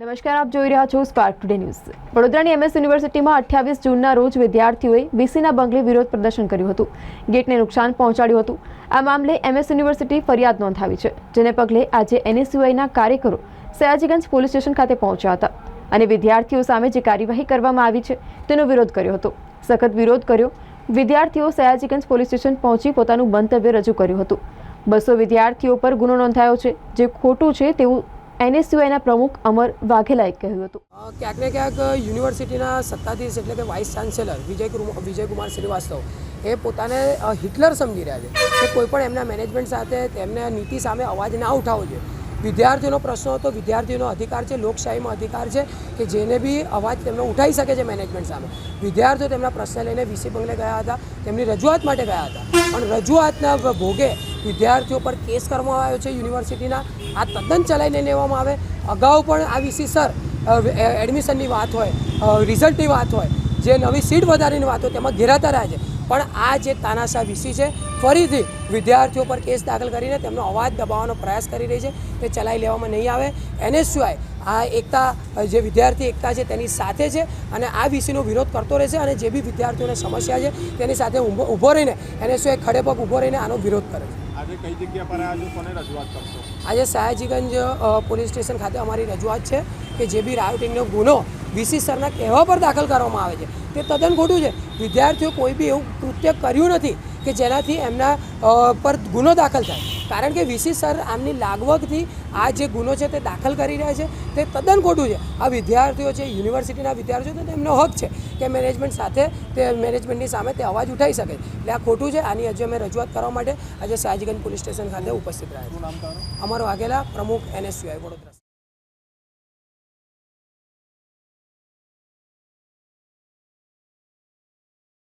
નમસ્કાર, આપ જોઈ રહ્યા છો સ્પાર્ક ટુડે ન્યૂઝ। વડોદરાની એમએસ યુનિવર્સિટીમાં 28 જૂનના રોજ વિદ્યાર્થીઓએ વીસીના બંગલે વિરોધ પ્રદર્શન કર્યું હતું। ગેટને નુકસાન પહોંચાડ્યું હતું। આ મામલે એમએસ યુનિવર્સિટી ફરિયાદ નોંધાવી છે, જેને પગલે આજે એનએસયુઆઈના કાર્યકરો સયાજીગંજ પોલીસ સ્ટેશન ખાતે પહોંચ્યા હતા અને વિદ્યાર્થીઓ સામે જે કાર્યવાહી કરવામાં આવી છે તેનો વિરોધ કર્યો હતો। સખત વિરોધ કર્યો વિદ્યાર્થીઓ સયાજીગંજ પોલીસ સ્ટેશન પહોંચી પોતાનું મંતવ્ય રજૂ કર્યું હતું। 200 વિદ્યાર્થીઓ પર ગુનો નોંધાયો છે, જે ખોટું છે તેવું એનએસયુઆઈના પ્રમુખ અમર વાઘેલાએ કહ્યું હતું। ક્યાંક ને ક્યાંક યુનિવર્સિટીના સત્તાધીશ એટલે કે વાઇસ ચાન્સેલર વિજયકુમાર શ્રીવાસ્તવ એ પોતાને હિટલર સમજી રહ્યા છે કે કોઈ પણ એમના મેનેજમેન્ટ સાથે તેમને નીતિ સામે અવાજ ના ઉઠાવવો જોઈએ। વિદ્યાર્થીઓનો પ્રશ્ન હતો, વિદ્યાર્થીઓનો અધિકાર છે, લોકશાહીમાં અધિકાર છે કે જેને બી અવાજ તેમનો ઉઠાવી શકે છે મેનેજમેન્ટ સામે। વિદ્યાર્થીઓ તેમના પ્રશ્ન લઈને વીસી બંગલે ગયા હતા, તેમની રજૂઆત માટે ગયા હતા, પણ રજૂઆતના ભોગે વિદ્યાર્થીઓ પર કેસ કરવામાં આવ્યો છે યુનિવર્સિટીના। આ તદ્દન ચલાવીને લેવામાં આવે। અગાઉ પણ આ વીસી સર એડમિશનની વાત હોય, રિઝલ્ટની વાત હોય, જે નવી સીટ વધારીની વાત હોય તેમાં ઘેરાતા રહ્યા છે, પણ આ જે તાનાશાહ વીસી છે ફરીથી વિદ્યાર્થીઓ પર કેસ દાખલ કરીને તેમનો અવાજ દબાવવાનો પ્રયાસ કરી રહી છે, તે ચલાવી લેવામાં નહીં આવે। એનએસયુઆઈ આ એકતા જે વિદ્યાર્થી એકતા છે તેની સાથે છે અને આ વીસીનો વિરોધ કરતો રહેશે અને જે બી વિદ્યાર્થીઓને સમસ્યા છે તેની સાથે ઊભો રહીને એનએસયુઆઈ ખડે પગ ઊભો રહીને આનો વિરોધ કરે છે। આજે કઈ જગ્યા પર આજે કોને રજૂઆત કરશો? આજે સયાજીગંજ પોલીસ સ્ટેશન ખાતે અમારી રજૂઆત છે કે જે બી રાયોટિંગનો ગુનો વીસી સરના કહેવા પર દાખલ કરવામાં આવે છે તે તદ્દન ખોટું છે। વિદ્યાર્થીઓ કોઈ બી એવું કૃત્ય કર્યું નથી કે જેનાથી એમના પર ગુનો દાખલ થાય, કારણ કે વીસી સર આમની લાગવગથી આ જે ગુનો છે તે દાખલ કરી રહ્યા છે તે તદ્દન ખોટું છે। આ વિદ્યાર્થીઓ છે, યુનિવર્સિટીના વિદ્યાર્થીઓ છે, તેમનો હક છે કે મેનેજમેન્ટ સાથે તે મેનેજમેન્ટની સામે તે અવાજ ઉઠાવી શકે, એટલે આ ખોટું છે। આની આજે અમે રજૂઆત કરવા માટે આજે સયાજીગંજ પોલીસ સ્ટેશન ખાતે ઉપસ્થિત રહ્યા છે। અમારો વાઘેલા, પ્રમુખ એનએસયુઆઈ વડોદરા।